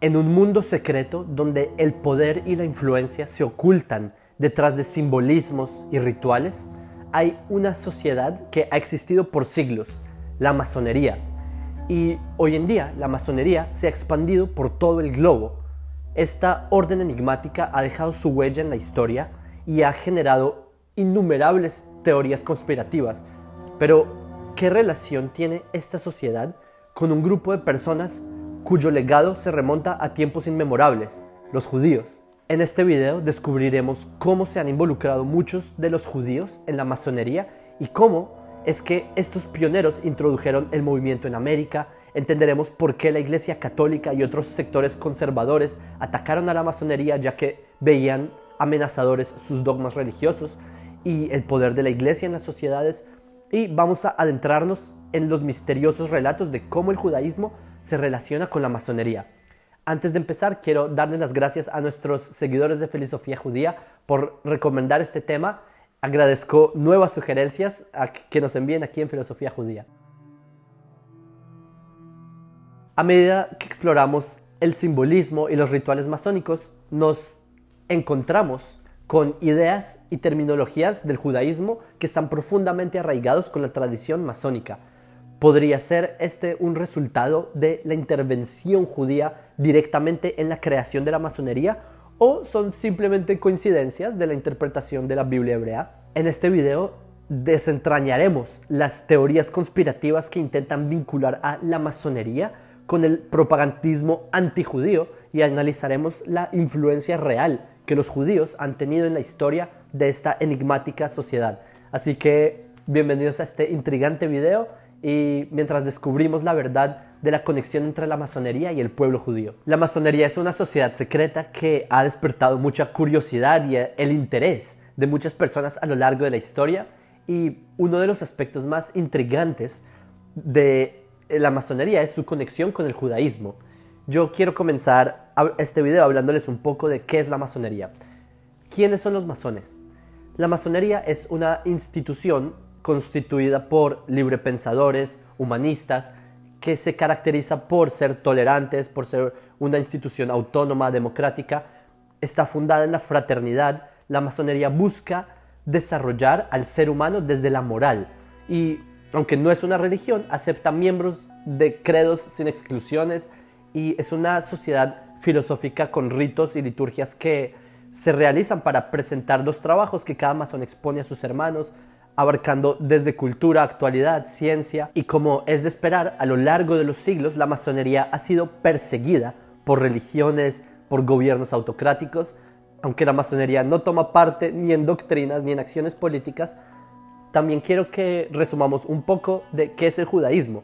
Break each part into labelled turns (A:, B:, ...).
A: En un mundo secreto donde el poder y la influencia se ocultan detrás de simbolismos y rituales, hay una sociedad que ha existido por siglos, la masonería. Y hoy en día la masonería se ha expandido por todo el globo. Esta orden enigmática ha dejado su huella en la historia y ha generado innumerables teorías conspirativas. Pero, ¿qué relación tiene esta sociedad con un grupo de personas cuyo legado se remonta a tiempos inmemorables, los judíos? En este video descubriremos cómo se han involucrado muchos de los judíos en la masonería y cómo es que estos pioneros introdujeron el movimiento en América. Entenderemos por qué la Iglesia Católica y otros sectores conservadores atacaron a la masonería, ya que veían amenazadores sus dogmas religiosos y el poder de la Iglesia en las sociedades. Y vamos a adentrarnos en los misteriosos relatos de cómo el judaísmo se relaciona con la masonería. Antes de empezar, quiero darles las gracias a nuestros seguidores de Filosofía Judía por recomendar este tema. Agradezco nuevas sugerencias que nos envíen aquí en Filosofía Judía. A medida que exploramos el simbolismo y los rituales masónicos, nos encontramos con ideas y terminologías del judaísmo que están profundamente arraigados con la tradición masónica. ¿Podría ser este un resultado de la intervención judía directamente en la creación de la masonería? ¿O son simplemente coincidencias de la interpretación de la Biblia hebrea? En este video desentrañaremos las teorías conspirativas que intentan vincular a la masonería con el propagandismo antijudío y analizaremos la influencia real que los judíos han tenido en la historia de esta enigmática sociedad. Así que bienvenidos a este intrigante video y mientras descubrimos la verdad de la conexión entre la masonería y el pueblo judío. La masonería es una sociedad secreta que ha despertado mucha curiosidad y el interés de muchas personas a lo largo de la historia, y uno de los aspectos más intrigantes de la masonería es su conexión con el judaísmo. Yo quiero comenzar este video hablándoles un poco de qué es la masonería. ¿Quiénes son los masones? La masonería es una institución constituida por librepensadores, humanistas, que se caracteriza por ser tolerantes, por ser una institución autónoma, democrática. Está fundada en la fraternidad. La masonería busca desarrollar al ser humano desde la moral y, aunque no es una religión, acepta miembros de credos sin exclusiones y es una sociedad filosófica con ritos y liturgias que se realizan para presentar los trabajos que cada masón expone a sus hermanos, abarcando desde cultura, actualidad, ciencia. Y como es de esperar, a lo largo de los siglos la masonería ha sido perseguida por religiones, por gobiernos autocráticos. Aunque la masonería no toma parte ni en doctrinas ni en acciones políticas, también quiero que resumamos un poco de qué es el judaísmo.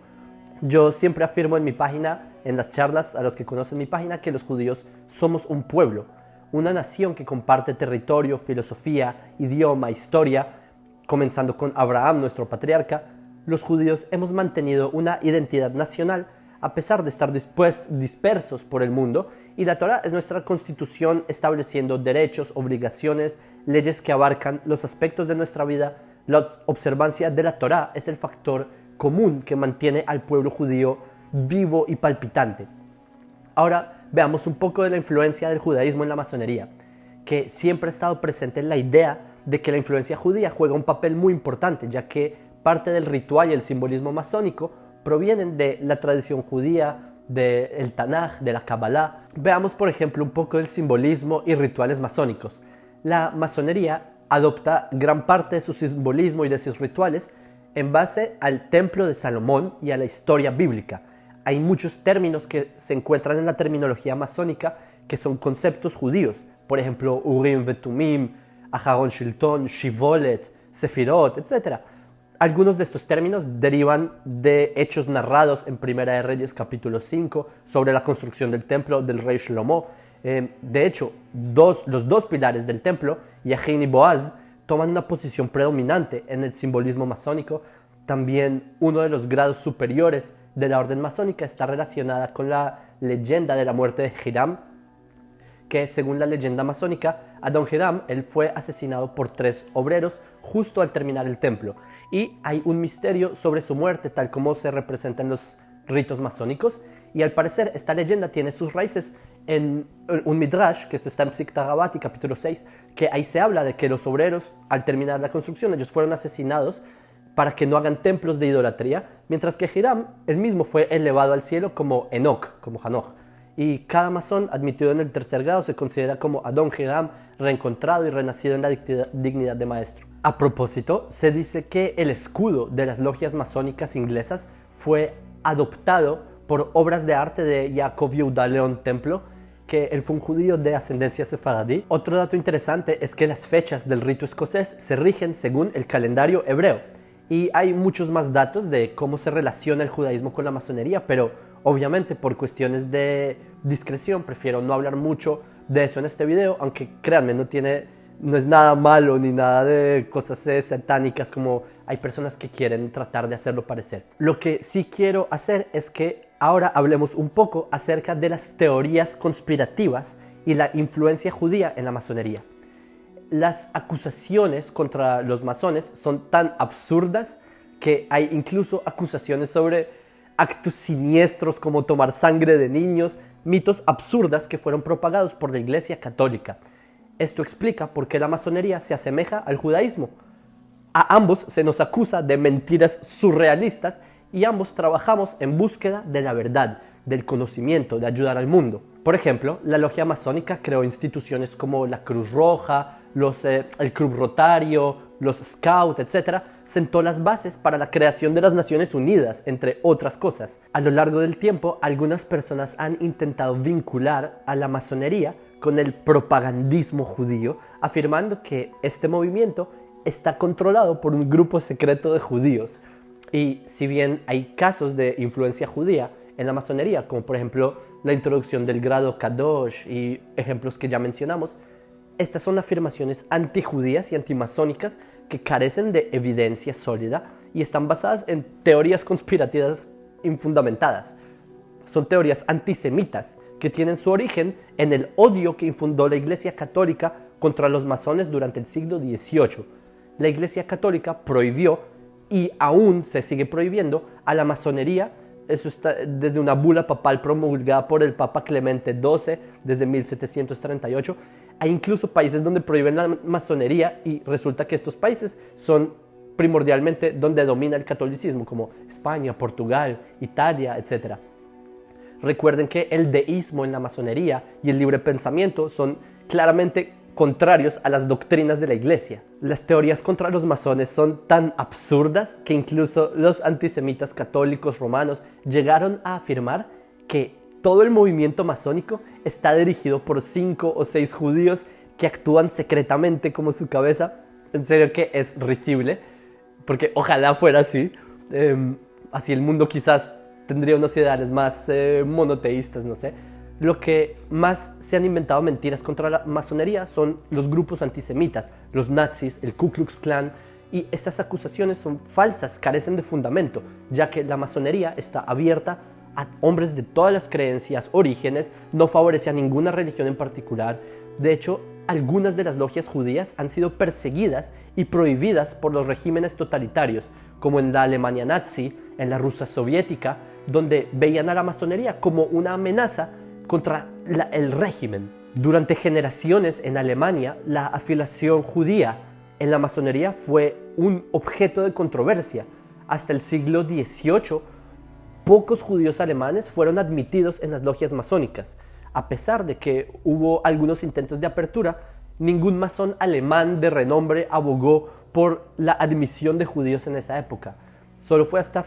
A: Yo siempre afirmo en mi página, en las charlas a los que conocen mi página, que los judíos somos un pueblo, una nación que comparte territorio, filosofía, idioma, historia. Comenzando con Abraham, nuestro patriarca, los judíos hemos mantenido una identidad nacional a pesar de estar dispersos por el mundo, y la Torá es nuestra constitución estableciendo derechos, obligaciones, leyes que abarcan los aspectos de nuestra vida. La observancia de la Torá es el factor común que mantiene al pueblo judío vivo y palpitante. Ahora veamos un poco de la influencia del judaísmo en la masonería, que siempre ha estado presente en la idea de que la influencia judía juega un papel muy importante, ya que parte del ritual y el simbolismo masónico provienen de la tradición judía, del Tanaj, de la Kabbalah. Veamos, por ejemplo, un poco del simbolismo y rituales masónicos. La masonería adopta gran parte de su simbolismo y de sus rituales en base al Templo de Salomón y a la historia bíblica. Hay muchos términos que se encuentran en la terminología masónica que son conceptos judíos. Por ejemplo, Urim Vetumim, Aharon Shilton, Shivolet, Sefirot, etc. Algunos de estos términos derivan de hechos narrados en Primera de Reyes capítulo 5 sobre la construcción del templo del rey Shlomo. De hecho, los dos pilares del templo, Yachin y Boaz, toman una posición predominante en el simbolismo masónico. También uno de los grados superiores de la orden masónica está relacionada con la leyenda de la muerte de Hiram, que según la leyenda masónica, Adon Hiram, él fue asesinado por 3 obreros justo al terminar el templo. Y hay un misterio sobre su muerte, tal como se representa en los ritos masónicos, Y al parecer esta leyenda tiene sus raíces en un midrash, que esto está en Psikta Rabati, capítulo 6, que ahí se habla de que los obreros, al terminar la construcción, ellos fueron asesinados para que no hagan templos de idolatría, mientras que Hiram, él mismo fue elevado al cielo como Enoch, como Hanoch. Y cada masón admitido en el tercer grado se considera como Adon Hiram, reencontrado y renacido en la dignidad de maestro. A propósito, se dice que el escudo de las logias masónicas inglesas fue adoptado por obras de arte de Jacob Yehuda León Templo, que él fue un judío de ascendencia sefaradí. Otro dato interesante es que las fechas del rito escocés se rigen según el calendario hebreo. Y hay muchos más datos de cómo se relaciona el judaísmo con la masonería, pero obviamente por cuestiones de discreción prefiero no hablar mucho de eso en este video, aunque créanme, no es nada malo ni nada de cosas satánicas como hay personas que quieren tratar de hacerlo parecer. Lo que sí quiero hacer es que ahora hablemos un poco acerca de las teorías conspirativas y la influencia judía en la masonería. Las acusaciones contra los masones son tan absurdas que hay incluso acusaciones sobre actos siniestros como tomar sangre de niños, mitos absurdas que fueron propagados por la Iglesia Católica. Esto explica por qué la masonería se asemeja al judaísmo. A ambos se nos acusa de mentiras surrealistas y ambos trabajamos en búsqueda de la verdad, del conocimiento, de ayudar al mundo. Por ejemplo, la logia masónica creó instituciones como la Cruz Roja, el Club Rotario, los Scouts, etc. Sentó las bases para la creación de las Naciones Unidas, entre otras cosas. A lo largo del tiempo, algunas personas han intentado vincular a la masonería con el propagandismo judío, afirmando que este movimiento está controlado por un grupo secreto de judíos. Y si bien hay casos de influencia judía en la masonería, como por ejemplo la introducción del grado Kadosh y ejemplos que ya mencionamos, estas son afirmaciones antijudías y antimasónicas que carecen de evidencia sólida y están basadas en teorías conspirativas infundamentadas. Son teorías antisemitas que tienen su origen en el odio que infundó la Iglesia Católica contra los masones durante el siglo XVIII. La Iglesia Católica prohibió, y aún se sigue prohibiendo, a la masonería. Eso está desde una bula papal promulgada por el Papa Clemente XII desde 1738. Hay incluso países donde prohíben la masonería y resulta que estos países son primordialmente donde domina el catolicismo, como España, Portugal, Italia, etc. Recuerden que el deísmo en la masonería y el libre pensamiento son claramente contrarios a las doctrinas de la Iglesia. Las teorías contra los masones son tan absurdas que incluso los antisemitas católicos romanos llegaron a afirmar que todo el movimiento masónico está dirigido por 5 o 6 judíos que actúan secretamente como su cabeza. En serio que es risible, porque ojalá fuera así. Así el mundo quizás tendría unos ideales más monoteístas, no sé. Lo que más se han inventado mentiras contra la masonería son los grupos antisemitas, los nazis, el Ku Klux Klan, y estas acusaciones son falsas, carecen de fundamento, ya que la masonería está abierta a hombres de todas las creencias, orígenes, no favorece a ninguna religión en particular. De hecho, algunas de las logias judías han sido perseguidas y prohibidas por los regímenes totalitarios, como en la Alemania nazi, en la Rusia soviética, donde veían a la masonería como una amenaza contra el régimen. Durante generaciones en Alemania, la afiliación judía en la masonería fue un objeto de controversia. Hasta el siglo XVIII, pocos judíos alemanes fueron admitidos en las logias masónicas. A pesar de que hubo algunos intentos de apertura, ningún masón alemán de renombre abogó por la admisión de judíos en esa época. Solo fue hasta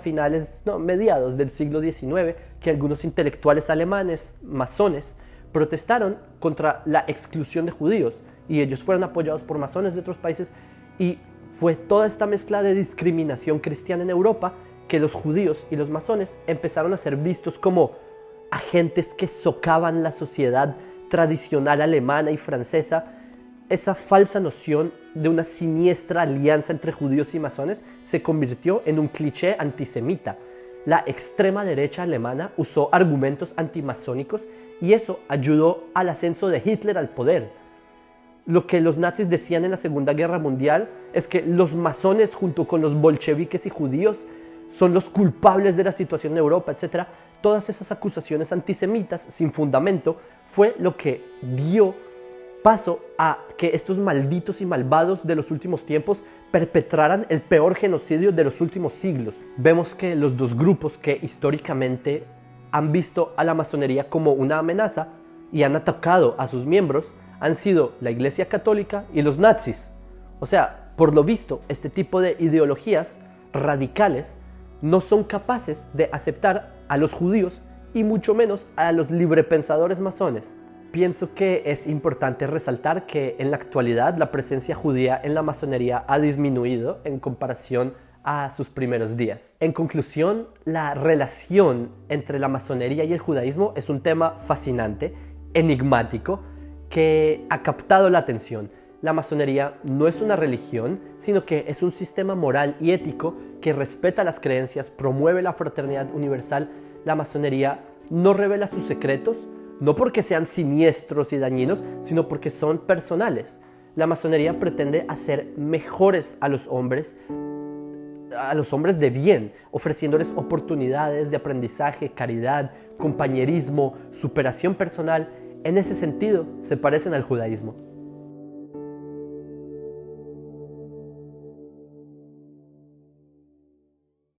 A: mediados del siglo XIX que algunos intelectuales alemanes, masones, protestaron contra la exclusión de judíos y ellos fueron apoyados por masones de otros países y fue toda esta mezcla de discriminación cristiana en Europa que los judíos y los masones empezaron a ser vistos como agentes que socavan la sociedad tradicional alemana y francesa. Esa falsa noción de una siniestra alianza entre judíos y masones se convirtió en un cliché antisemita. La extrema derecha alemana usó argumentos antimasónicos y eso ayudó al ascenso de Hitler al poder. Lo que los nazis decían en la Segunda Guerra Mundial es que los masones junto con los bolcheviques y judíos son los culpables de la situación en Europa, etc. todas esas acusaciones antisemitas sin fundamento fue lo que dio paso a que estos malditos y malvados de los últimos tiempos perpetraran el peor genocidio de los últimos siglos. Vemos que los dos grupos que históricamente han visto a la masonería como una amenaza y han atacado a sus miembros han sido la Iglesia Católica y los nazis. O sea, por lo visto, este tipo de ideologías radicales no son capaces de aceptar a los judíos y mucho menos a los librepensadores masones. Pienso que es importante resaltar que en la actualidad la presencia judía en la masonería ha disminuido en comparación a sus primeros días. En conclusión, la relación entre la masonería y el judaísmo es un tema fascinante, enigmático, que ha captado la atención. La masonería no es una religión, sino que es un sistema moral y ético que respeta las creencias, promueve la fraternidad universal. La masonería no revela sus secretos, no porque sean siniestros y dañinos, sino porque son personales. La masonería pretende hacer mejores a los hombres de bien, ofreciéndoles oportunidades de aprendizaje, caridad, compañerismo, superación personal. En ese sentido, se parecen al judaísmo.